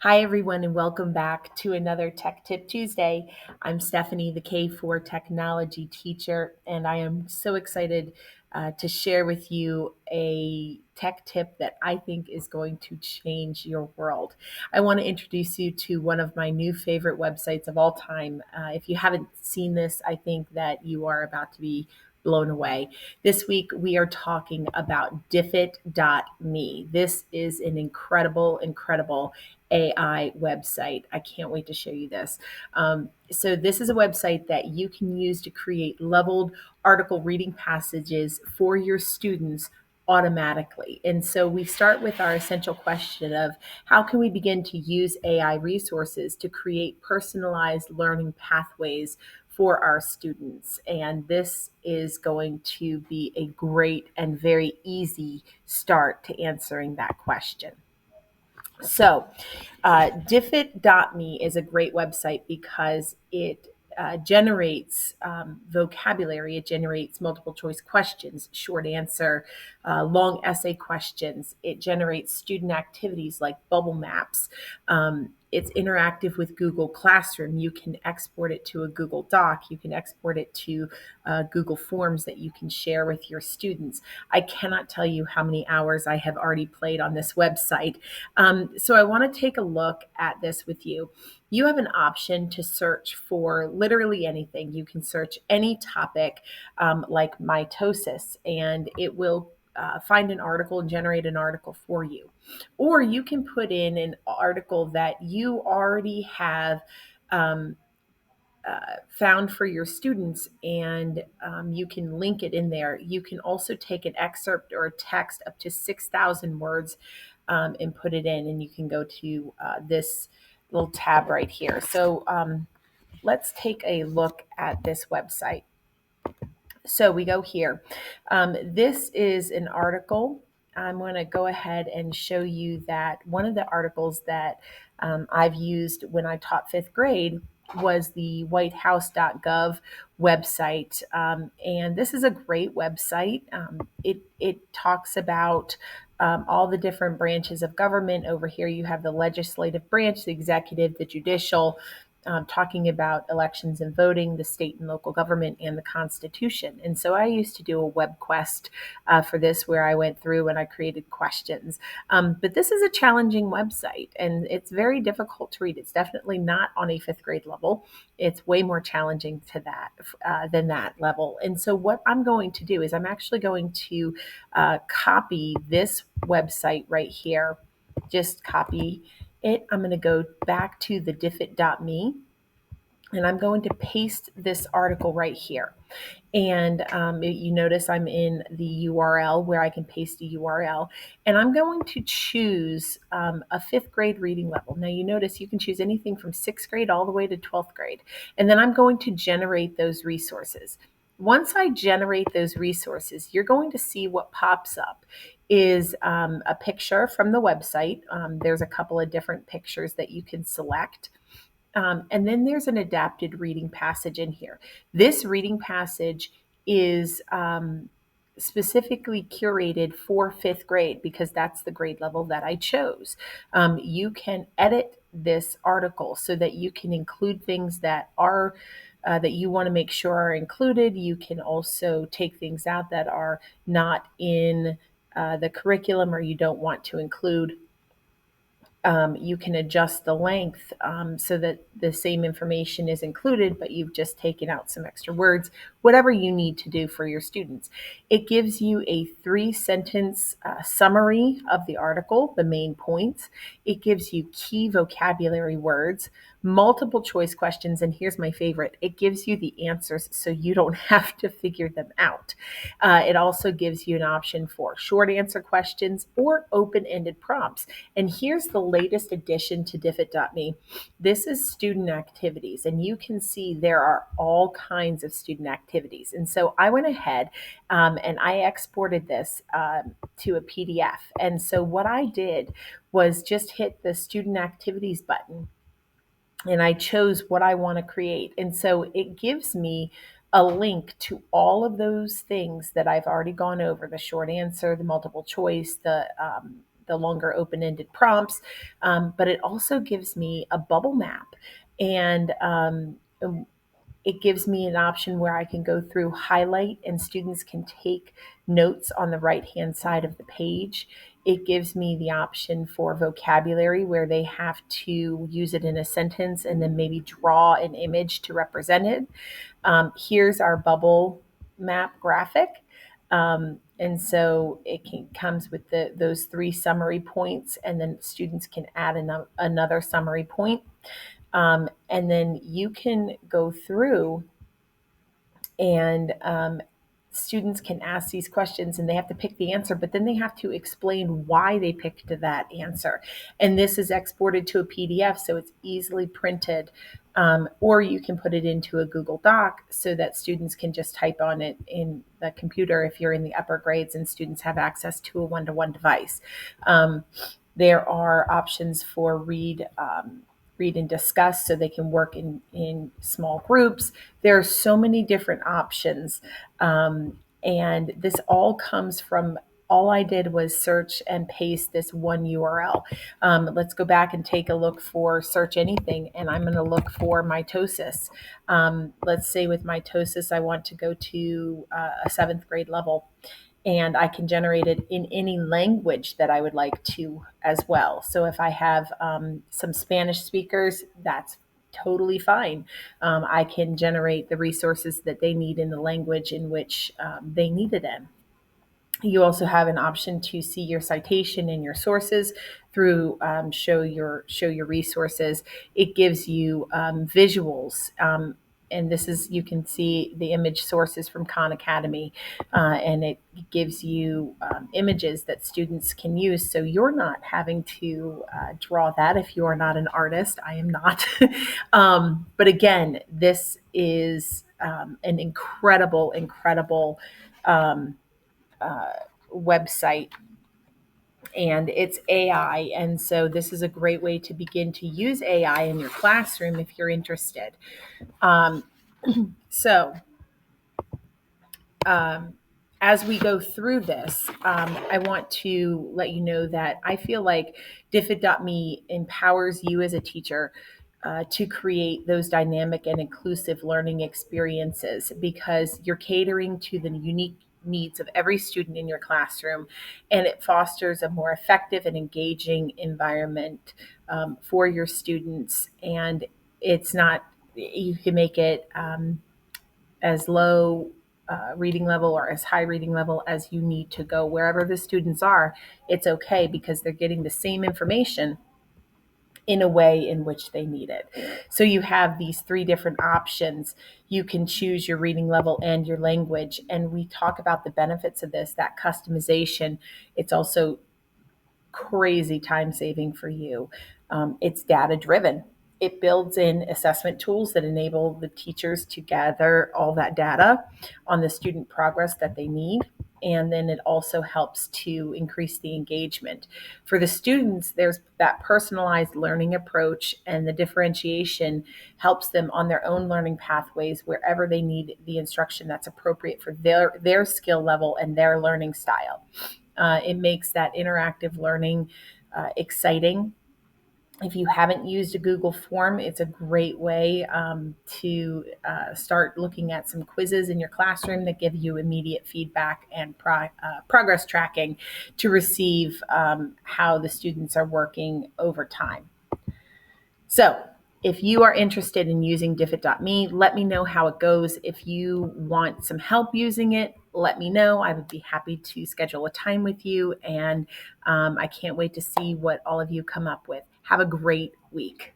Hi, everyone, and welcome back to another Tech Tip Tuesday. I'm Stephanie, the K4 technology teacher, and I am so excited to share with you a tech tip that I think is going to change your world. I want to introduce you to one of my new favorite websites of all time. If you haven't seen this, I think that you are about to be blown away. This week, we are talking about diffit.me. This is an incredible AI website. I can't wait to show you this. So this is a website that you can use to create leveled article reading passages for your students automatically. And so we start with our essential question of how can we begin to use AI resources to create personalized learning pathways for our students. And this is going to be a great and very easy start to answering that question. So, diffit.me is a great website because it generates vocabulary, it generates multiple choice questions, short answer, long essay questions, it generates student activities like bubble maps. It's interactive with Google Classroom. You can export it to a Google Doc. You can export it to Google Forms that you can share with your students. I cannot tell you how many hours I have already played on this website. So I want to take a look at this with you. You have an option to search for literally anything. You can search any topic like mitosis, and it will find an article and generate an article for you. Or you can put in an article that you already have um, found for your students, and you can link it in there. You can also take an excerpt or a text up to 6,000 words and put it in, and you can go to this little tab right here. So let's take a look at this website. So we go here. This is an article. I'm going to go ahead and show you that one of the articles that I've used when I taught fifth grade was the whitehouse.gov website. And this is a great website. It talks about all the different branches of government. Over here, you have the legislative branch, the executive, the judicial, talking about elections and voting, the state and local government, and the Constitution. And so I used to do a web quest for this where I went through and I created questions. But this is a challenging website and it's very difficult to read. It's definitely not on a fifth grade level. It's way more challenging to that than that level. And so what I'm going to do is I'm actually going to copy this website right here. Just copy it. I'm going to go back to the diffit.me and I'm going to paste this article right here. And you notice I'm in the URL where I can paste a URL. And I'm going to choose a fifth grade reading level. Now, you notice you can choose anything from sixth grade all the way to 12th grade. And then I'm going to generate those resources. Once I generate those resources, you're going to see what pops up is a picture from the website. There's a couple of different pictures that you can select. And then there's an adapted reading passage in here. This reading passage is specifically curated for fifth grade because that's the grade level that I chose. You can edit this article so that you can include things that are that you want to make sure are included. You can also take things out that are not in the curriculum or you don't want to include. You can adjust the length so that the same information is included, but you've just taken out some extra words, whatever you need to do for your students. It gives you a 3-sentence summary of the article, the main points. It gives you key vocabulary words, multiple choice questions, and here's my favorite, it gives you the answers so you don't have to figure them out. It also gives you an option for short answer questions or open-ended prompts. And here's the latest addition to diffit.me. This is student activities, and you can see there are all kinds of student activities. And so I went ahead and I exported this to a PDF. And so what I did was just hit the student activities button and I chose what I want to create. And so it gives me a link to all of those things that I've already gone over, the short answer, the multiple choice, the longer open-ended prompts, but it also gives me a bubble map. And it gives me an option where I can go through, highlight, and students can take notes on the right hand side of the page. It gives me the option for vocabulary where they have to use it in a sentence and then maybe draw an image to represent it. Here's our bubble map graphic. And so comes with those three summary points, and then students can add another summary point. And then you can go through and students can ask these questions and they have to pick the answer, but then they have to explain why they picked that answer. And this is exported to a PDF, so it's easily printed. Or you can put it into a Google Doc so that students can just type on it in the computer if you're in the upper grades and students have access to a one-to-one device. There are options for read and discuss, so they can work in small groups. There are so many different options. And this all comes from, all I did was search and paste this one URL. Let's go back and take a look for search anything, and I'm going to look for mitosis. Let's say with mitosis, I want to go to a 7th grade level, and I can generate it in any language that I would like to as well. So if I have some Spanish speakers, that's totally fine. I can generate the resources that they need in the language in which they need it in. You also have an option to see your citation and your sources through show your resources. It gives you visuals. And this is, you can see the image sources from Khan Academy, and it gives you images that students can use. So you're not having to draw that if you're not an artist. I am not. But again, this is an incredible website, and it's AI. And so this is a great way to begin to use AI in your classroom if you're interested. So as we go through this, I want to let you know that I feel like Diffit.me empowers you as a teacher to create those dynamic and inclusive learning experiences, because you're catering to the unique needs of every student in your classroom, and it fosters a more effective and engaging environment for your students. And it's not, you can make it as low reading level or as high reading level as you need to go. Wherever the students are, it's okay, because they're getting the same information in a way in which they need it. So you have these three different options. You can choose your reading level and your language. And we talk about the benefits of this, that customization. It's also crazy time saving for you. It's data driven. It builds in assessment tools that enable the teachers to gather all that data on the student progress that they need. And then it also helps to increase the engagement. For the students, there's that personalized learning approach, and the differentiation helps them on their own learning pathways wherever they need the instruction that's appropriate for their skill level and their learning style. It makes that interactive learning exciting. If you haven't used a Google form, it's a great way to start looking at some quizzes in your classroom that give you immediate feedback and progress tracking to receive how the students are working over time. So if you are interested in using Diffit.me, let me know how it goes. If you want some help using it, let me know. I would be happy to schedule a time with you, and I can't wait to see what all of you come up with. Have a great week.